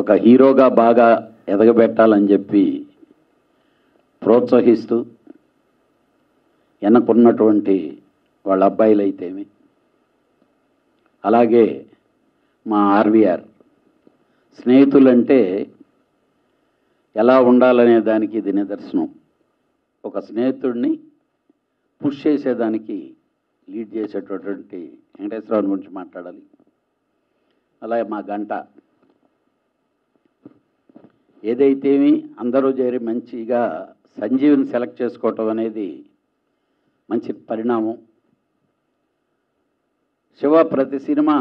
ఒక హీరోగా బాగా ఎదగబెట్టాలని చెప్పి ప్రోత్సహిస్తూ వెనకున్నటువంటి వాళ్ళ అబ్బాయిలైతేమి, అలాగే మా ఆర్వీఆర్ స్నేహితులంటే ఎలా ఉండాలనే దానికి ఇది నిదర్శనం. ఒక స్నేహితుడిని పుష్ చేసేదానికి లీడ్ చేసేటటువంటి వెంకటేశ్వరరావు గురించి మాట్లాడాలి. అలాగే మా గంట ఏదైతేమి అందరూ చేరి మంచిగా సంజీవిని సెలెక్ట్ చేసుకోవటం అనేది మంచి పరిణామం. శివ ప్రతి సినిమా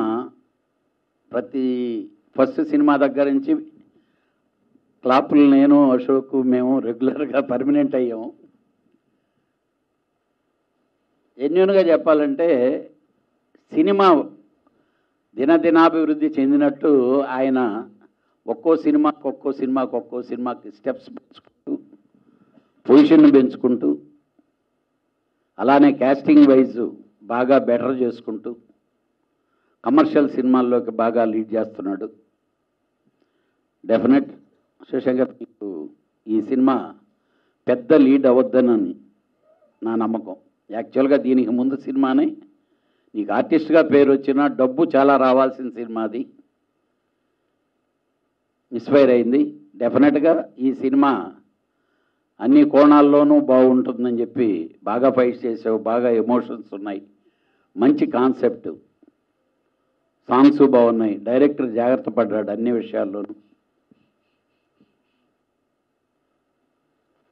ఫస్ట్ సినిమా దగ్గర నుంచి క్లాపులు నేను అశోక్ మేము రెగ్యులర్గా పర్మనెంట్ అయ్యాము. జెన్యూన్గా చెప్పాలంటే సినిమా దినదినాభివృద్ధి చెందినట్టు ఆయన ఒక్కో సినిమాకి స్టెప్స్ పెంచుకుంటూ పొజిషన్ పెంచుకుంటూ అలానే క్యాస్టింగ్ వైజ్ బాగా బెటర్ చేసుకుంటూ కమర్షియల్ సినిమాల్లోకి బాగా లీడ్ చేస్తున్నాడు. డెఫినెట్ శేషంకర్ మీకు ఈ సినిమా పెద్ద లీడ్ అవద్దని నా నమ్మకం. యాక్చువల్గా దీనికి ముందు సినిమానే నీకు ఆర్టిస్ట్గా పేరు వచ్చినా డబ్బు చాలా రావాల్సిన సినిమా అది మిస్ఫైర్ అయింది. డెఫినెట్గా ఈ సినిమా అన్ని కోణాల్లోనూ బాగుంటుందని చెప్పి బాగా ఫైట్ చేసావు, బాగా ఎమోషన్స్ ఉన్నాయి, మంచి కాన్సెప్ట్, సాంగ్స్ బాగున్నాయి, డైరెక్టర్ జాగ్రత్త పడ్డాడు అన్ని విషయాల్లోనూ.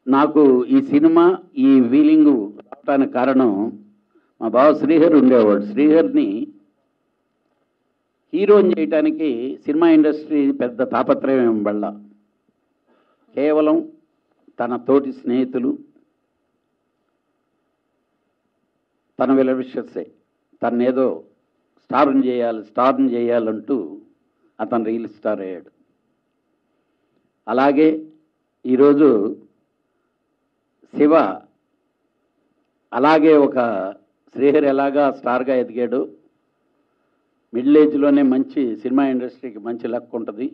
నాకు ఈ సినిమా ఈ ఫీలింగు రావడానికి కారణం మా బావ శ్రీహర్ ఉండేవాడు. శ్రీహర్ని హీరోని చేయటానికి సినిమా ఇండస్ట్రీ పెద్ద తాపత్రయం ఏం బళ్ళ, కేవలం తన తోటి స్నేహితులు తన వెలవిషర్సే తనేదో స్టార్ని చేయాలంటూ అతను రియల్ స్టార్ అయ్యాడు. అలాగే ఈరోజు శివ అలాగే ఒక శ్రీహరి ఎలాగా స్టార్గా ఎదిగాడు, మిడిల్ ఏజ్లోనే మంచి సినిమా ఇండస్ట్రీకి మంచి లక్ ఉంటుంది.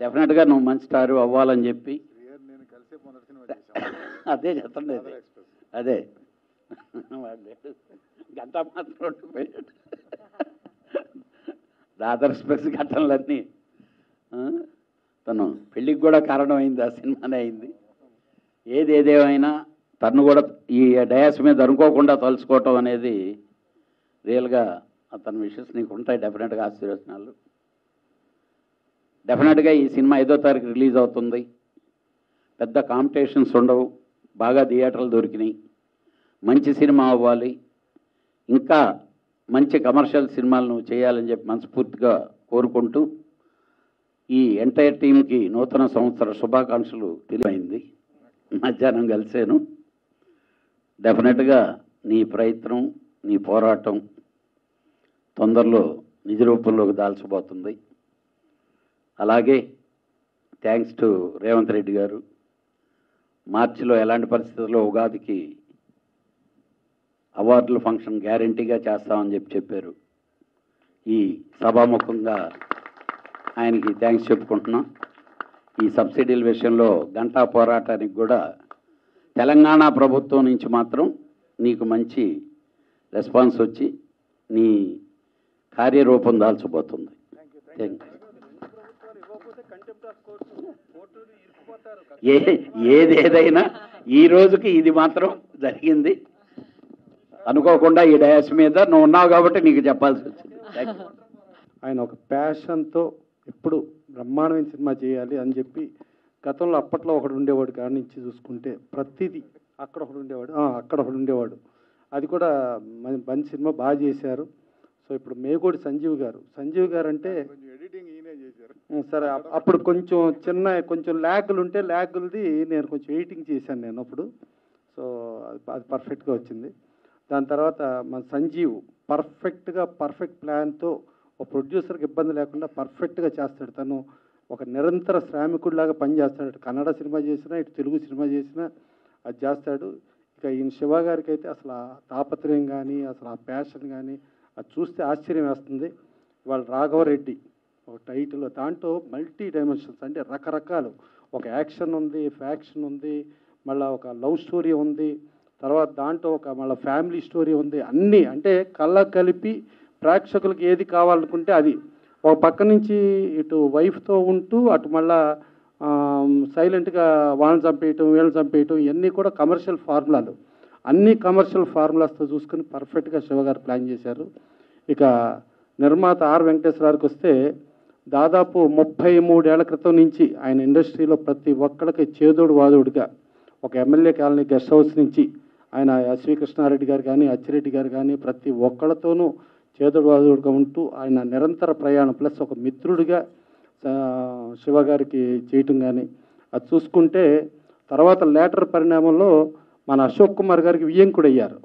డెఫినెట్గా నువ్వు మంచి స్టార్ అవ్వాలని చెప్పి అదే చెప్తండి. అదే గంట మాత్రం పోయాడు దాదర్ స్పెక్స్ ఘటనలన్నీ తను పెళ్ళికి కూడా కారణమైంది, ఆ సినిమానే అయింది. ఏదేమైనా తను కూడా ఈ డయాస్ మీద అనుకోకుండా తలుచుకోవటం అనేది రియల్గా అతని విషయస్ నీకు ఉంటాయి. డెఫినెట్గా ఆశీర్వచనాలు. డెఫినెట్గా ఈ సినిమా 5వ తారీఖు రిలీజ్ అవుతుంది. పెద్ద కాంపిటీషన్స్ ఉండవు, బాగా థియేటర్లు దొరికినాయి, మంచి సినిమా అవ్వాలి, ఇంకా మంచి కమర్షియల్ సినిమాలను చేయాలని చెప్పి మనస్ఫూర్తిగా కోరుకుంటూ ఈ ఎంటైర్ టీంకి నూతన సంవత్సర శుభాకాంక్షలు తెలియమైంది. మధ్యాహ్నం కలిసాను. డెఫినెట్గా నీ ప్రయత్నం, నీ పోరాటం తొందరలో నిజ రూపంలోకి దాల్చబోతుంది. అలాగే థ్యాంక్స్ టు రేవంత్ రెడ్డి గారు. మార్చిలో ఎలాంటి పరిస్థితుల్లో ఉగాదికి అవార్డుల ఫంక్షన్ గ్యారంటీగా చేస్తామని చెప్పారు. ఈ సభాముఖంగా ఆయనకి థ్యాంక్స్ చెప్పుకుంటున్నాం. ఈ సబ్సిడీల విషయంలో గంటా పోరాటానికి కూడా తెలంగాణ ప్రభుత్వం నుంచి మాత్రం నీకు మంచి రెస్పాన్స్ వచ్చి నీ కార్యరూపం దాల్చబోతుంది. ఏదేదైనా ఈ రోజుకి ఇది మాత్రం జరిగింది. అనుకోకుండా ఈ డయాస్ మీద నువ్వు ఉన్నావు కాబట్టి నీకు చెప్పాల్సి వచ్చింది. ఆయన ఒక ప్యాషన్తో ఎప్పుడు బ్రహ్మాండమైన సినిమా చేయాలి అని చెప్పి గతంలో అప్పట్లో ఒకడు ఉండేవాడు కాడి నుంచి చూసుకుంటే ప్రతిదీ అక్కడ ఒకడు ఉండేవాడు. అది కూడా మంచి సినిమా బాగా చేశారు. సో ఇప్పుడు మేగోడి సంజీవ్ గారు అంటే ఎడిటింగ్ ఈయనే చేశారు. సరే అప్పుడు కొంచెం ల్యాగులు ఉంటే ల్యాగులది నేను కొంచెం ఎడిటింగ్ చేశాను నేను అప్పుడు. సో అది పర్ఫెక్ట్గా వచ్చింది. దాని తర్వాత మన సంజీవ్ పర్ఫెక్ట్ ప్లాన్తో ఒక ప్రొడ్యూసర్కి ఇబ్బంది లేకుండా పర్ఫెక్ట్గా చేస్తాడు. తను ఒక నిరంతర శ్రామికుడిలాగా పనిచేస్తాడు. అటు కన్నడ సినిమా చేసినా ఇటు తెలుగు సినిమా చేసినా అది చేస్తాడు. ఇక ఈయన శివ గారికి అయితే అసలు ఆ తాపత్రయం కానీ అసలు ఆ ప్యాషన్ కానీ అది చూస్తే ఆశ్చర్యం వేస్తుంది. వాళ్ళు రాఘవరెడ్డి ఒక టైటిల్ దాంట్లో మల్టీ డైమెన్షన్స్ అంటే రకరకాలు, ఒక యాక్షన్ ఉంది, ఫ్యాక్షన్ ఉంది, మళ్ళీ ఒక లవ్ స్టోరీ ఉంది, తర్వాత దాంట్లో ఒక మళ్ళీ ఫ్యామిలీ స్టోరీ ఉంది. అన్నీ అంటే కళ్ళ కలిపి ప్రేక్షకులకు ఏది కావాలనుకుంటే అది. ఒక పక్క నుంచి ఇటు వైఫ్తో ఉంటూ అటు మళ్ళా సైలెంట్గా వాళ్ళని చంపేయటం వీళ్ళని చంపేయటం ఇవన్నీ కూడా కమర్షియల్ ఫార్ములాలు. అన్ని కమర్షియల్ ఫార్ములాస్తో చూసుకుని పర్ఫెక్ట్గా శివగారు ప్లాన్ చేశారు. ఇక నిర్మాత ఆర్ వెంకటేశ్వరరావుకి వస్తే దాదాపు 33 ఏళ్ల క్రితం నుంచి ఆయన ఇండస్ట్రీలో ప్రతి ఒక్కరికి చేదోడు వాదోడుగా ఒక ఎమ్మెల్యే కాలనీ గెస్ట్ హౌస్ నుంచి ఆయన ఎస్వి కృష్ణారెడ్డి గారు కానీ అచ్చిరెడ్డి గారు కానీ ప్రతి ఒక్కళ్ళతోనూ చేదోడు వాదోడుగా ఉంటూ ఆయన నిరంతర ప్రయాణం ప్లస్ ఒక మిత్రుడిగా శివగారికి చేయటం కానీ అది చూసుకుంటే తర్వాత లేటర్ పరిణామంలో మన అశోక్ కుమార్ గారికి వియ్యంకుడు అయ్యారు.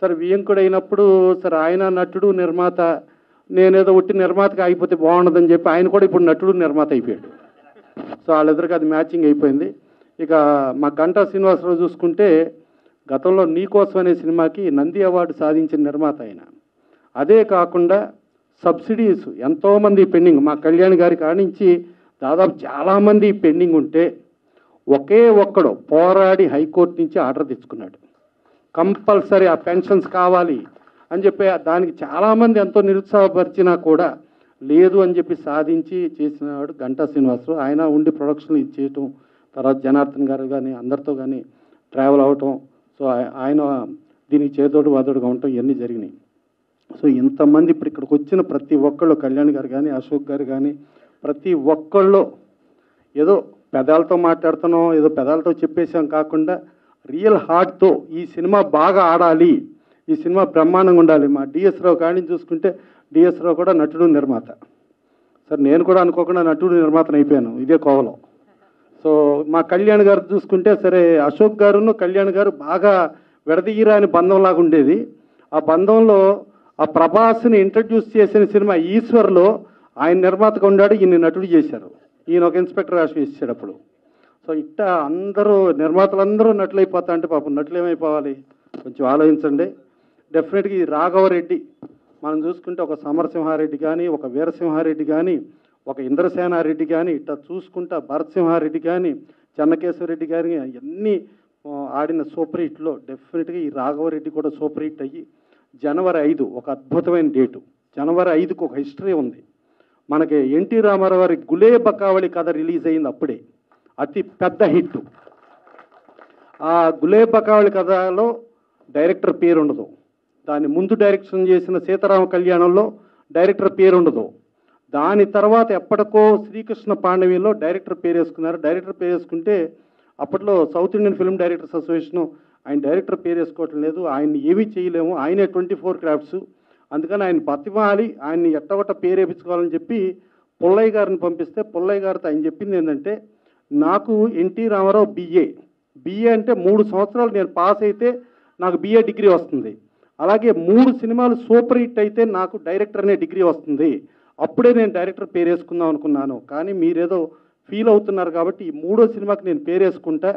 సరే వియ్యంకుడు అయినప్పుడు సరే ఆయన నటుడు నిర్మాత, నేనేదో ఉట్టి నిర్మాతగా అయిపోతే బాగుండదని చెప్పి ఆయన కూడా ఇప్పుడు నటుడు నిర్మాత అయిపోయాడు. సో వాళ్ళిద్దరికి అది మ్యాచింగ్ అయిపోయింది. ఇక మా గంటా శ్రీనివాసరావు చూసుకుంటే గతంలో నీకోసం అనే సినిమాకి నంది అవార్డు సాధించిన నిర్మాత ఆయన. అదే కాకుండా సబ్సిడీస్ ఎంతోమంది పెండింగ్, మా కళ్యాణ్ గారి కానించి దాదాపు చాలామంది పెండింగ్ ఉంటే ఒకే ఒక్కడు పోరాడి హైకోర్టు నుంచి ఆర్డర్ తెచ్చుకున్నాడు. కంపల్సరీ ఆ పెన్షన్స్ కావాలి అని చెప్పి దానికి చాలామంది ఎంతో నిరుత్సాహపరిచినా కూడా లేదు అని చెప్పి సాధించి చేసినవాడు గంటా శ్రీనివాసరావు. ఆయన ఉండి ప్రొడక్షన్ చేయటం, తర్వాత జనార్దన్ గారు కానీ అందరితో కానీ ట్రావెల్ అవటం, సో ఆయన దీనికి చేదోడు వాదోడుగా ఉండటం ఇవన్నీ జరిగినాయి. సో ఇంతమంది ఇప్పుడు ఇక్కడికి వచ్చిన ప్రతి ఒక్కళ్ళు కళ్యాణ్ గారు కానీ అశోక్ గారు కానీ ప్రతి ఒక్కళ్ళు ఏదో పెదాలతో మాట్లాడుతున్నాం, ఏదో పెదాలతో చెప్పేసాం కాకుండా రియల్ హార్ట్తో ఈ సినిమా బాగా ఆడాలి, ఈ సినిమా బ్రహ్మాండంగా ఉండాలి. మా డిఎస్ రావు కానీ చూసుకుంటే డిఎస్ రావు కూడా నటుడు నిర్మాత. సరే నేను కూడా అనుకోకుండా నటుడు నిర్మాతను అయిపోయాను ఇదే కోవలో. సో మా కళ్యాణ్ గారు చూసుకుంటే సరే అశోక్ గారును కళ్యాణ్ గారు బాగా విడదీయరాని బంధంలాగా ఉండేది. ఆ బంధంలో ఆ ప్రభాస్ని ఇంట్రడ్యూస్ చేసిన సినిమా ఈశ్వర్లో ఆయన నిర్మాతగా ఉన్నాడు, ఈయన నటుడు చేశారు. ఈయన ఒక ఇన్స్పెక్టర్ రాసి ఇచ్చాడు అప్పుడు. సో ఇట్లా అందరూ నిర్మాతలందరూ నటులైపోతా అంటే పాపం నటులు ఏమైపోవాలి కొంచెం ఆలోచించండి. డెఫినెట్గా ఈ రాఘవరెడ్డి మనం చూసుకుంటే ఒక సమరసింహారెడ్డి కానీ ఒక వీరసింహారెడ్డి కానీ ఒక ఇంద్రసేనారెడ్డి కానీ ఇట్లా చూసుకుంటా భరతసింహారెడ్డి కానీ చెన్నకేశ్వరరెడ్డి కానీ అన్నీ ఆడిన సూపర్ హిట్లో డెఫినెట్గా ఈ రాఘవరెడ్డి కూడా సూపర్ హిట్ అయ్యి జనవరి 5 ఒక అద్భుతమైన డేటు. జనవరి 5కు ఒక హిస్టరీ ఉంది. మనకి ఎన్టీ రామారావు గారి గులే బకావళి కథ రిలీజ్ అయింది అప్పుడే, అతి పెద్ద హిట్. ఆ గులే బకావళి కథలో డైరెక్టర్ పేరు ఉండదు, దాన్ని ముందు డైరెక్షన్ చేసిన సీతారామ కళ్యాణంలో డైరెక్టర్ పేరు ఉండదు. దాని తర్వాత ఎప్పటికో శ్రీకృష్ణ పాండవిలో డైరెక్టర్ పేరు వేసుకున్నారు. డైరెక్టర్ పేరు వేసుకుంటే అప్పట్లో south Indian film directors association ఆయన డైరెక్టర్ పేరు వేసుకోవటం లేదు, ఆయన్ని ఏమీ చేయలేము, ఆయనే 24 క్రాఫ్ట్స్, అందుకని ఆయన బతిమాలి ఆయన్ని ఎట్టగొట్ట పేరు వేయించుకోవాలని చెప్పి పుల్లయ్య గారిని పంపిస్తే పుల్లయ్య గారితో ఆయన చెప్పింది ఏంటంటే నాకు ఎన్టీ రామారావు బిఏ అంటే 3 సంవత్సరాలు నేను పాస్ అయితే నాకు బిఏ డిగ్రీ వస్తుంది, అలాగే 3 సినిమాలు సూపర్ హిట్ అయితే నాకు డైరెక్టర్ అనే డిగ్రీ వస్తుంది, అప్పుడే నేను డైరెక్టర్ పేరు వేసుకుందాం అనుకున్నాను, కానీ మీరేదో ఫీల్ అవుతున్నారు కాబట్టి ఈ 3వ సినిమాకి నేను పేరు వేసుకుంటా,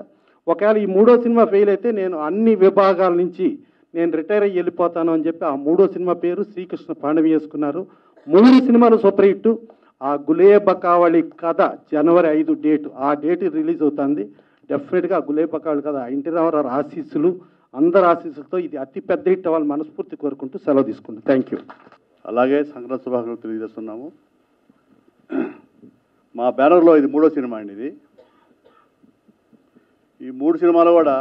ఒకవేళ ఈ 3వ సినిమా ఫెయిల్ అయితే నేను అన్ని విభాగాల నుంచి నేను రిటైర్ అయ్యి వెళ్ళిపోతాను అని చెప్పి ఆ 3వ సినిమా పేరు శ్రీకృష్ణ పాండవి వేసుకున్నారు. 3 సినిమాలు సూపర్ హిట్. ఆ గులే బకావళి కథ జనవరి 5 డేటు, ఆ డేట్ రిలీజ్ అవుతుంది. డెఫినెట్గా ఆ గులే బకావళి కథ ఎన్టీ రామారావు ఆశీస్సులు అందరు ఆశీస్సులతో ఇది అతి పెద్ద హిట్ అవ్వాలి మనస్ఫూర్తి కోరుకుంటూ సెలవు తీసుకుంటాం. Thank you. అలాగే సంక్రాంతి శుభాకాంక్షలు తెలియజేస్తున్నాము. మా బ్యానర్లో ఇది 3వ సినిమా అండి. ఇది ఈ 3 సినిమాలు కూడా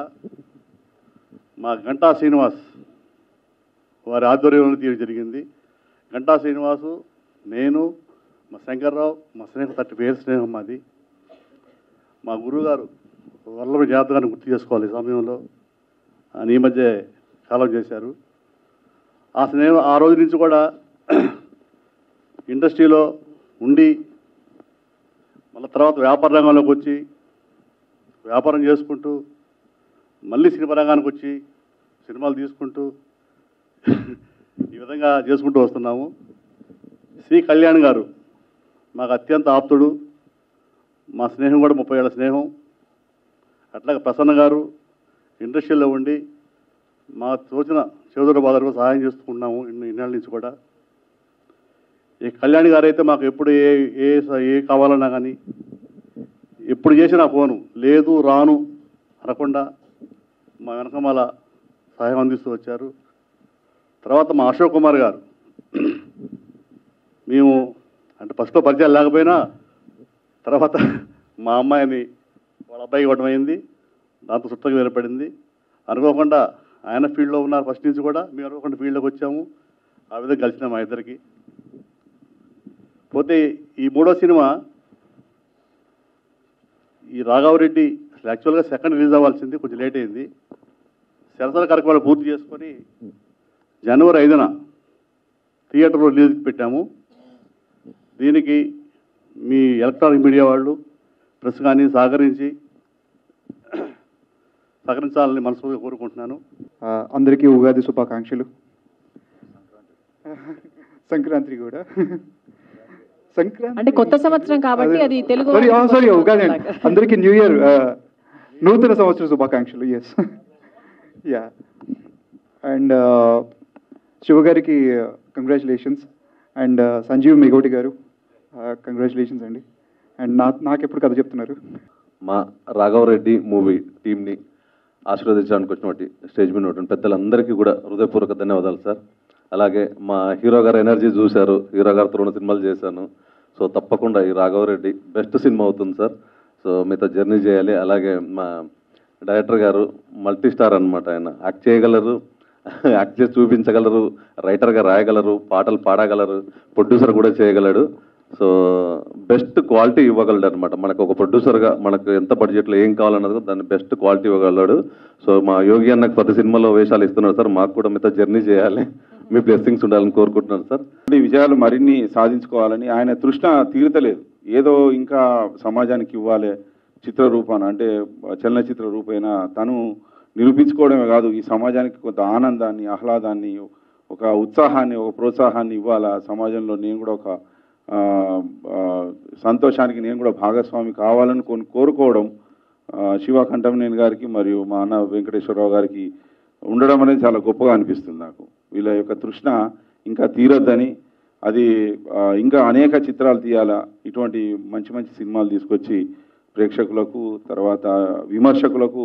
మా గంటా శ్రీనివాస్ వారి ఆధ్వర్యంలో తీయడం జరిగింది. గంటా శ్రీనివాసు, నేను, మా శంకర్రావు, మా స్నేహం 30 ఏళ్ళ స్నేహం మాది. మా గురువుగారు వల్లభ జాతకాన్ని గుర్తు చేసుకోవాలి ఈ సమయంలో, ఈ మధ్య కాలం చేశారు. ఆ స్నేహం ఆ రోజు నుంచి కూడా ఇండస్ట్రీలో ఉండి మళ్ళీ తర్వాత వ్యాపార రంగంలోకి వచ్చి వ్యాపారం చేసుకుంటూ మళ్ళీ సినిమా రంగానికి వచ్చి సినిమాలు తీసుకుంటూ ఈ విధంగా చేసుకుంటూ వస్తున్నాము. శ్రీ కళ్యాణ్ గారు మాకు అత్యంత ఆప్తుడు, మా స్నేహం కూడా 30 ఏళ్ళ స్నేహం. అట్లాగే ప్రసన్న గారు ఇండస్ట్రీలో ఉండి మా తోచిన చేదోడు బాధలకు సహాయం చేస్తున్నాము ఇన్నేళ్ళ నుంచి కూడా. ఈ కళ్యాణ్ గారు అయితే మాకు ఎప్పుడు ఏ కావాలన్నా కానీ ఎప్పుడు చేసినా ఫోను లేదు రాను అనకుండా మా వెనకమాల సహాయం అందిస్తూ వచ్చారు. తర్వాత మా అశోక్ కుమార్ గారు, మేము అంటే ఫస్ట్లో పరిచయాలు లేకపోయినా తర్వాత మా అమ్మాయిని వాళ్ళ అబ్బాయికి ఇవ్వడం అయింది. దాంతో చుట్టంగా ఏర్పడింది. అనుకోకుండా ఆయన ఫీల్డ్లో ఉన్నారు ఫస్ట్ నుంచి కూడా, మేము అనుకోకుండా ఫీల్డ్లోకి వచ్చాము. ఆ విధంగా కలిసినాం మా ఇద్దరికి. పోతే ఈ మూడో సినిమా ఈ రాఘవరెడ్డి అసలు యాక్చువల్గా సెకండ్ రిలీజ్ అవ్వాల్సింది, కొంచెం లేట్ అయింది. సరసర కార్యక్రమాలు పూర్తి చేసుకొని జనవరి 5న థియేటర్లో రిలీజ్కి పెట్టాము. దీనికి మీ ఎలక్ట్రానిక్ మీడియా వాళ్ళు ప్రెస్ కానీ సహకరించాలని మనస్ఫూర్తిగా కోరుకుంటున్నాను. అందరికీ ఉగాది శుభాకాంక్షలు. సంక్రాంతి కూడా అంటే కొత్త సంవత్సరం కాబట్టి అది తెలుగు సారీ ఉగాది అందరికీ న్యూ ఇయర్ నూతన సంవత్సర శుభాకాంక్షలు. ఎస్ యా అండ్ శివ గారికి కంగ్రాచులేషన్స్ అండ్ సంజీవ్ మెగోటి గారు కంగ్రాచులేషన్స్ అండి. అండ్ నాకెప్పుడు కథ చెప్తున్నారు? మా రాఘవరెడ్డి మూవీ టీంని ఆశీర్వదించడానికి వచ్చినటువంటి స్టేజ్ మీద ఉన్నటువంటి పెద్దలందరికీ కూడా హృదయపూర్వక ధన్యవాదాలు సార్. అలాగే మా హీరో గారు ఎనర్జీ చూశారు, హీరో గారితో 2 సినిమాలు చేశాను. సో తప్పకుండా ఈ రాఘవరెడ్డి బెస్ట్ సినిమా అవుతుంది సార్. సో మీతో జర్నీ చేయాలి. అలాగే మా డైరెక్టర్ గారు మల్టీ స్టార్ అనమాట. ఆయన యాక్ట్ చేయగలరు, యాక్ట్ చేసి చూపించగలరు, రైటర్గా రాయగలరు, పాటలు పాడగలరు, ప్రొడ్యూసర్ కూడా చేయగలడు. సో బెస్ట్ క్వాలిటీ ఇవ్వగలడు అనమాట. మనకు ఒక ప్రొడ్యూసర్గా మనకు ఎంత బడ్జెట్లో ఏం కావాలన్నది దాన్ని బెస్ట్ క్వాలిటీ ఇవ్వగలడు. సో మా యోగి అన్నకు ప్రతి సినిమాలో వేషాలు ఇస్తున్నారు సార్. మాకు కూడా మీతో జర్నీ చేయాలి, మీ బ్లెస్సింగ్స్ ఉండాలని కోరుకుంటున్నాను సార్. ఈ విజయాలు మరిన్ని సాధించుకోవాలని ఆయన తృష్ణ తీరతలేదు. ఏదో ఇంకా సమాజానికి ఇవ్వాలి చిత్ర రూపాన, అంటే చలనచిత్ర రూపేణ తను నిరూపించుకోవడమే కాదు, ఈ సమాజానికి కొంత ఆనందాన్ని, ఆహ్లాదాన్ని, ఒక ఉత్సాహాన్ని, ఒక ప్రోత్సాహాన్ని ఇవ్వాలా. సమాజంలో నేను కూడా ఒక సంతోషానికి నేను కూడా భాగస్వామి కావాలని కోరుకోవడం శివ కంఠమనేని గారికి మరియు మా అన్న వెంకటేశ్వరరావు గారికి ఉండడం అనేది చాలా గొప్పగా అనిపిస్తుంది నాకు. వీళ్ళ యొక్క తృష్ణ ఇంకా తీరొద్దని, అది ఇంకా అనేక చిత్రాలు తీయాలా, ఇటువంటి మంచి మంచి సినిమాలు తీసుకొచ్చి ప్రేక్షకులకు తర్వాత విమర్శకులకు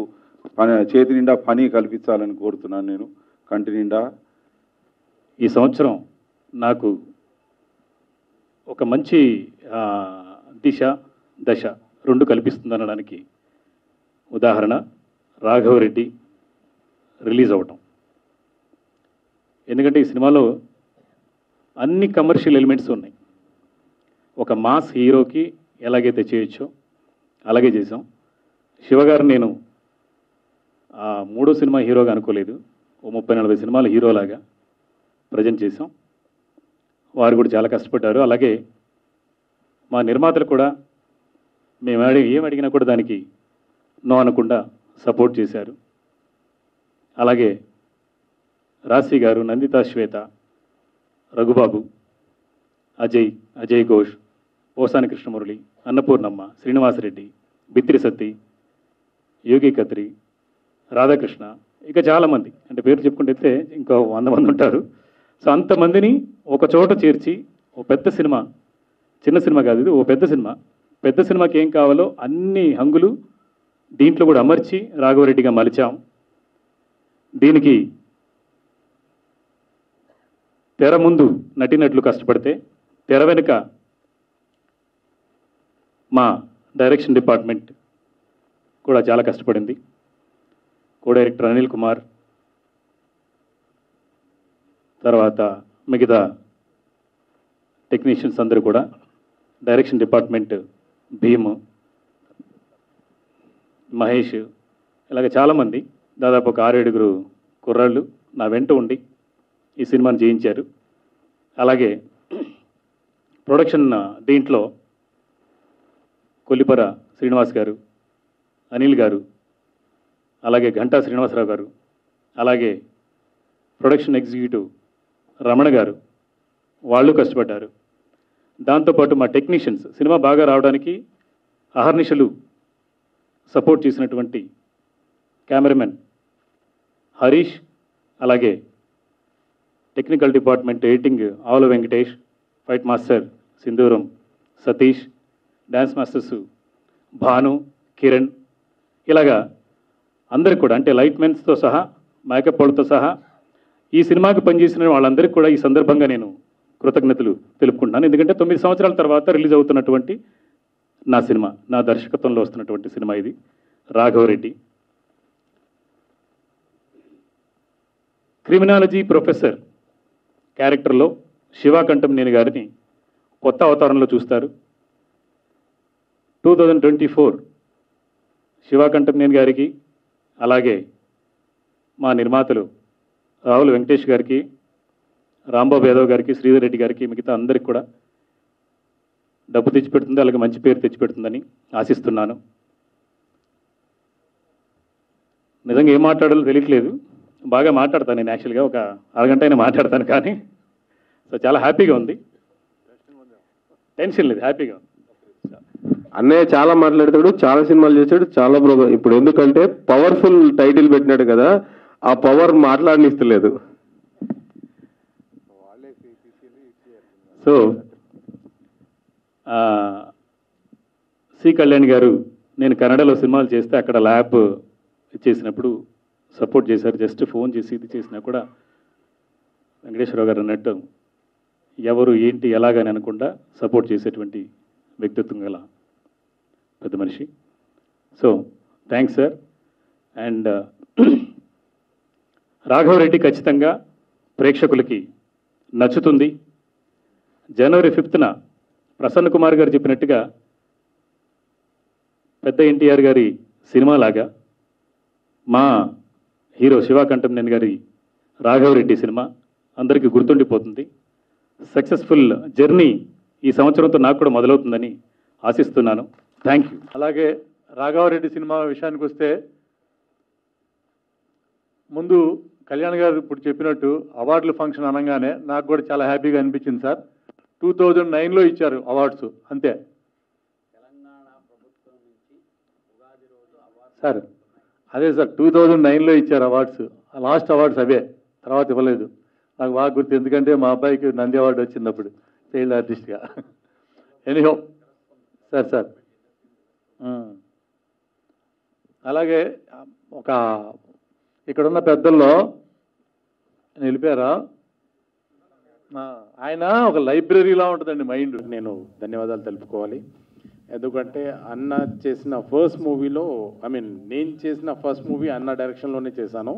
చేతి నిండా పని కల్పించాలని కోరుతున్నాను నేను. కంటి నిండా ఈ సంవత్సరం నాకు ఒక మంచి దశ 2 కల్పిస్తుందనడానికి ఉదాహరణ రాఘవరెడ్డి రిలీజ్ అవ్వటం. ఎందుకంటే ఈ సినిమాలో అన్ని కమర్షియల్ ఎలిమెంట్స్ ఉన్నాయి. ఒక మాస్ హీరోకి ఎలాగైతే చేయొచ్చో అలాగే చేసాం. శివగారు నేను 3వ సినిమా హీరోగా అనుకోలేదు, ఓ 30-40 సినిమాలు హీరోలాగా ప్రజెంట్ చేసాం. వారు కూడా చాలా కష్టపడ్డారు. అలాగే మా నిర్మాతలు కూడా మేము ఏం అడిగినా కూడా దానికి నో అనకుండా సపోర్ట్ చేశారు. అలాగే రాశి గారు, నందితా శ్వేత, రఘుబాబు, అజయ్ ఘోష్, పోసాని కృష్ణమురళి, అన్నపూర్ణమ్మ, శ్రీనివాసరెడ్డి, బిత్రి సత్తి, యోగి కత్రి, రాధాకృష్ణ, ఇక చాలామంది, అంటే పేరు చెప్పుకుంటే ఇంకో 100 మంది ఉంటారు. సో అంతమందిని ఒక చోట చేర్చి ఓ పెద్ద సినిమా, చిన్న సినిమా కాదు ఇది, ఓ పెద్ద సినిమా. పెద్ద సినిమాకి ఏం కావాలో అన్ని హంగులు దీంట్లో కూడా అమర్చి రాఘవరెడ్డిగా మలిచాం. దీనికి తెర ముందు నటినట్లు కష్టపడితే తెర వెనుక మా డైరెక్షన్ డిపార్ట్మెంట్ కూడా చాలా కష్టపడింది. కో డైరెక్టర్ అనిల్ కుమార్, తర్వాత మిగతా టెక్నీషియన్స్ అందరూ కూడా, డైరెక్షన్ డిపార్ట్మెంట్ భీమ్, మహేష్, ఇలాగ చాలామంది, దాదాపు ఒక 6-7 కుర్రాళ్ళు నా వెంట ఉండి ఈ సినిమాను చేయించారు. అలాగే ప్రొడక్షన్ దీంట్లో కొల్లిపర శ్రీనివాస్ గారు, అనిల్ గారు, అలాగే ఘంటా శ్రీనివాసరావు గారు, అలాగే ప్రొడక్షన్ ఎగ్జిక్యూటివ్ రమణ గారు, వాళ్ళు కష్టపడ్డారు. దాంతోపాటు మా టెక్నీషియన్స్ సినిమా బాగా రావడానికి అహర్నిశలు సపోర్ట్ చేసినటువంటి కెమెరామెన్ హరీష్, అలాగే టెక్నికల్ డిపార్ట్మెంట్ ఎడిటింగ్ ఆవుల వెంకటేష్, ఫైట్ మాస్టర్ సింధూరం సతీష్, డ్యాన్స్ మాస్టర్స్ భాను, కిరణ్, ఇలాగా అందరికి కూడా అంటే లైట్ మెన్స్తో సహా మేకప్ వాళ్ళతో సహా ఈ సినిమాకి పనిచేసిన వాళ్ళందరికీ కూడా ఈ సందర్భంగా నేను కృతజ్ఞతలు తెలుపుకుంటున్నాను. ఎందుకంటే 9 సంవత్సరాల తర్వాత రిలీజ్ అవుతున్నటువంటి నా సినిమా, నా దర్శకత్వంలో వస్తున్నటువంటి సినిమా ఇది రాఘవరెడ్డి. క్రిమినాలజీ ప్రొఫెసర్ క్యారెక్టర్లో శివాకంఠంనేని గారిని కొత్త అవతారంలో చూస్తారు. 2024 శివాకంఠంనేని గారికి, అలాగే మా నిర్మాతలు రావుల వెంకటేష్ గారికి, రాంబాబు యాదవ్ గారికి, శ్రీధర్ రెడ్డి గారికి, మిగతా అందరికి కూడా డబ్బు తెచ్చిపెడుతుంది, అలాగే మంచి పేరు తెచ్చిపెడుతుందని ఆశిస్తున్నాను. నిజంగా ఏం మాట్లాడాలో తెలియట్లేదు, బాగా మాట్లాడతాను నేను. యాక్చువల్గా ఒక అరగంట అయినా మాట్లాడతాను, కానీ సో చాలా హ్యాపీగా ఉంది, టెన్షన్ లేదు, హ్యాపీగా ఉంది. అన్నయ్య చాలా మాట్లాడతాడు, చాలా సినిమాలు చేశాడు, చాలా ఇప్పుడు ఎందుకంటే పవర్ఫుల్ టైటిల్ పెట్టినాడు కదా, ఆ పవర్ మాట్లాడనిస్తలేదు. సో సి కళ్యాణ్ గారు నేను కన్నడలో సినిమాలు చేస్తే అక్కడ ల్యాబ్ చేసినప్పుడు సపోర్ట్ చేశారు. జస్ట్ ఫోన్ చేసి ఇది చేసినా కూడా వెంకటేశ్వరరావు గారు అన్నట్టు ఎవరు ఏంటి ఎలాగని అనకుండా సపోర్ట్ చేసేటువంటి వ్యక్తిత్వం గల పెద్ద మనిషి. So thanks sir. And Raghava Reddy ఖచ్చితంగా ప్రేక్షకులకి నచ్చుతుంది. జనవరి 5న ప్రసన్న కుమార్ గారు చెప్పినట్టుగా పెద్ద ఎన్టీఆర్ గారి సినిమాలాగా మా హీరో శివాకంఠంనేని గారి రాఘవరెడ్డి సినిమా అందరికీ గుర్తుండిపోతుంది. సక్సెస్ఫుల్ జర్నీ ఈ సంవత్సరంతో నాకు కూడా మొదలవుతుందని ఆశిస్తున్నాను. Thank you. అలాగే రాఘవరెడ్డి సినిమా విషయానికి వస్తే, ముందు కళ్యాణ్ గారు ఇప్పుడు చెప్పినట్టు అవార్డుల ఫంక్షన్ అనగానే నాకు కూడా చాలా హ్యాపీగా అనిపించింది సార్. 2009లో ఇచ్చారు అవార్డ్స్, అంతే సార్. అదే సార్ 2009లో ఇచ్చారు అవార్డ్స్, లాస్ట్ అవార్డ్స్ అవే, తర్వాత ఇవ్వలేదు. నాకు బాగా గుర్తు, ఎందుకంటే మా అబ్బాయికి నంది అవార్డు వచ్చింది అప్పుడు చైల్డ్ ఆర్టిస్ట్గా. ఎనీహో సార్ అలాగే ఒక ఇక్కడున్న పెద్దల్లో నిలిపారా, ఆయన ఒక లైబ్రరీలా ఉంటుందండి మైండ్. నేను ధన్యవాదాలు తెలుపుకోవాలి. ఎందుకంటే అన్న చేసిన ఫస్ట్ మూవీలో, నేను చేసిన ఫస్ట్ మూవీ అన్న డైరెక్షన్లోనే చేశాను.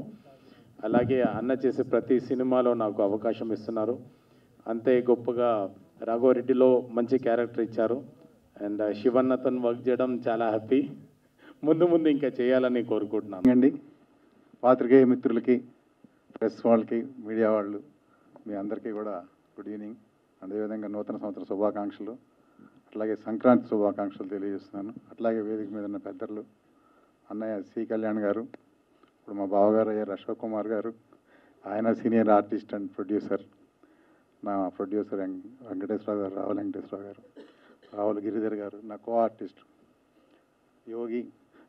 అలాగే అన్న చేసే ప్రతి సినిమాలో నాకు అవకాశం ఇస్తున్నారు. అంతే గొప్పగా రాఘవరెడ్డిలో మంచి క్యారెక్టర్ ఇచ్చారు. అండ్ శివన్నతో వర్క్ చేయడం చాలా హ్యాపీ. ముందు ఇంకా చేయాలని కోరుకుంటున్నాను అండి. పాత్రికేయ మిత్రులకి, ప్రెస్ వాళ్ళకి, మీడియా వాళ్ళు, మీ అందరికీ కూడా గుడ్ ఈవినింగ్. అదేవిధంగా నూతన సంవత్సర శుభాకాంక్షలు, అట్లాగే సంక్రాంతి శుభాకాంక్షలు తెలియజేస్తున్నాను. అట్లాగే వేదిక మీద ఉన్న పెద్దలు, అన్నయ్య సి కళ్యాణ్ గారు, ఇప్పుడు మా బావగారు అయ్యారు అశోక్ కుమార్ గారు, ఆయన సీనియర్ ఆర్టిస్ట్ అండ్ ప్రొడ్యూసర్, నా ప్రొడ్యూసర్ వెంకటేశ్వరరావు గారు, రావుల వెంకటేశ్వరరావు గారు, రావుల గిరిధర్ గారు, నా కో ఆర్టిస్ట్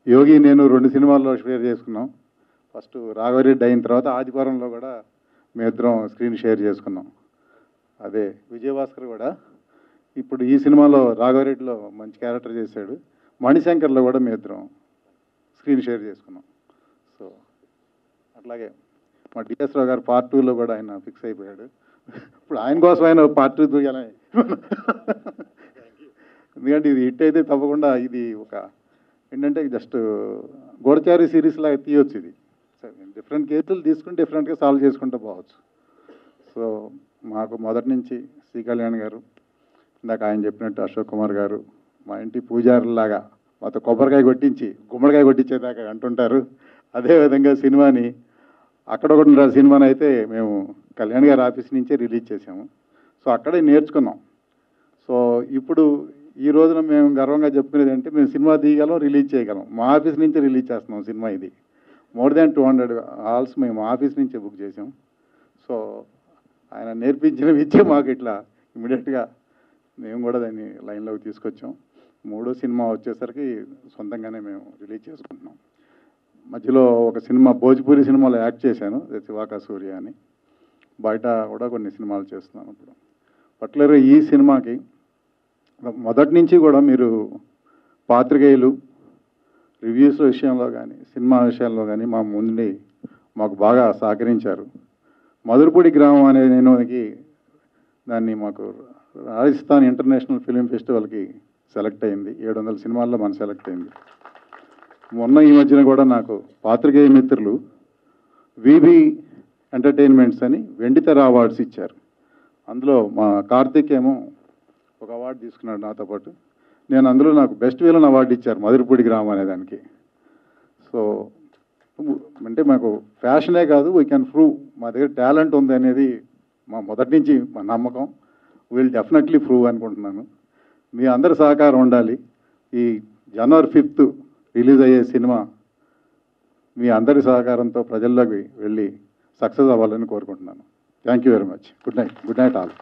యోగి నేను 2 సినిమాల్లో షేర్ చేసుకున్నాం. ఫస్ట్ రాఘవరెడ్డి అయిన తర్వాత ఆదిపురంలో కూడా మేమిద్దరం స్క్రీన్ షేర్ చేసుకున్నాం. అదే విజయభాస్కర్ కూడా ఇప్పుడు ఈ సినిమాలో రాఘవరెడ్డిలో మంచి క్యారెక్టర్ చేశాడు. మణిశంకర్లో కూడా మేమిద్దరం స్క్రీన్ షేర్ చేసుకున్నాం. సో అట్లాగే మా డిఎస్ రావు గారు పార్ట్ 2లో కూడా ఆయన ఫిక్స్ అయిపోయాడు. ఇప్పుడు ఆయన కోసం ఆయన పార్ట్ 2 తీయాలని. ఎందుకంటే ఇది హిట్ అయితే తప్పకుండా ఇది ఒక ఏంటంటే జస్ట్ గోడచారి సిరీస్ లాగా తీయొచ్చు. ఇది డిఫరెంట్ కేసులు తీసుకుని డిఫరెంట్గా సాల్వ్ చేసుకుంటూ పోవచ్చు. సో మాకు మొదటి నుంచి సి కళ్యాణ్ గారు, ఇందాక ఆయన చెప్పినట్టు అశోక్ కుమార్ గారు, మా ఇంటి పూజారులాగా మాతో కొబ్బరికాయ కొట్టించి గుమ్మడికాయ కొట్టించేదాకా అంటుంటారు. అదేవిధంగా సినిమాని అక్కడ సినిమాని అయితే మేము కళ్యాణ్ గారి ఆఫీస్ నుంచే రిలీజ్ చేసాము. సో అక్కడే నేర్చుకున్నాం. సో ఇప్పుడు ఈ రోజున మేము గర్వంగా చెప్పుకునేది అంటే మేము సినిమా తీయగలం, రిలీజ్ చేయగలం. మా ఆఫీస్ నుంచే రిలీజ్ చేస్తున్నాం సినిమా. ఇది మోర్ దాన్ 200 హాల్స్ మేము ఆఫీస్ నుంచే బుక్ చేసాం. సో ఆయన నేర్పించిన విద్య మాకు ఇట్లా ఇమీడియట్గా మేము కూడా దాన్ని లైన్లోకి తీసుకొచ్చాం. 3వ సినిమా వచ్చేసరికి సొంతంగానే మేము రిలీజ్ చేసుకుంటున్నాం. మధ్యలో ఒక సినిమా భోజ్పూరి సినిమాలో యాక్ట్ చేశాను, శివాకా సూర్య అని. బయట కూడా కొన్ని సినిమాలు చేస్తున్నాను. ఇప్పుడు పర్టికులర్గా ఈ సినిమాకి మొదటి నుంచి కూడా మీరు పాత్రికేయులు రివ్యూస్ విషయంలో కానీ సినిమా విషయంలో కానీ మా ముందు మాకు బాగా సహకరించారు. మధురపూడి గ్రామం అనే దాన్ని మాకు రాజస్థాన్ ఇంటర్నేషనల్ ఫిలిం ఫెస్టివల్కి సెలెక్ట్ అయింది. 700 సినిమాల్లో మనం సెలెక్ట్ అయింది. మొన్న ఈ మధ్యన కూడా నాకు పాత్రికేయ మిత్రులు విబి ఎంటర్టైన్మెంట్స్ అని వెండితెర అవార్డ్స్ ఇచ్చారు. అందులో మా కార్తీక్ ఏమో ఒక అవార్డు తీసుకున్నాడు నాతో పాటు. నేను అందులో నాకు బెస్ట్ విలన్ అవార్డు ఇచ్చారు మధురపూడి గ్రామం అనే దానికి. సో అంటే మాకు ఫ్యాషనే కాదు, వీ కెన్ ప్రూవ్ మా దగ్గర టాలెంట్ ఉంది అనేది మా మొదటి నుంచి మా నమ్మకం. విల్ డెఫినెట్లీ ప్రూవ్ అనుకుంటున్నాను. మీ అందరి సహకారం ఉండాలి. ఈ జనవరి 5th రిలీజ్ అయ్యే సినిమా మీ అందరి సహకారంతో ప్రజల్లోకి వెళ్ళి సక్సెస్ అవ్వాలని కోరుకుంటున్నాను. Thank you very much. Good night all.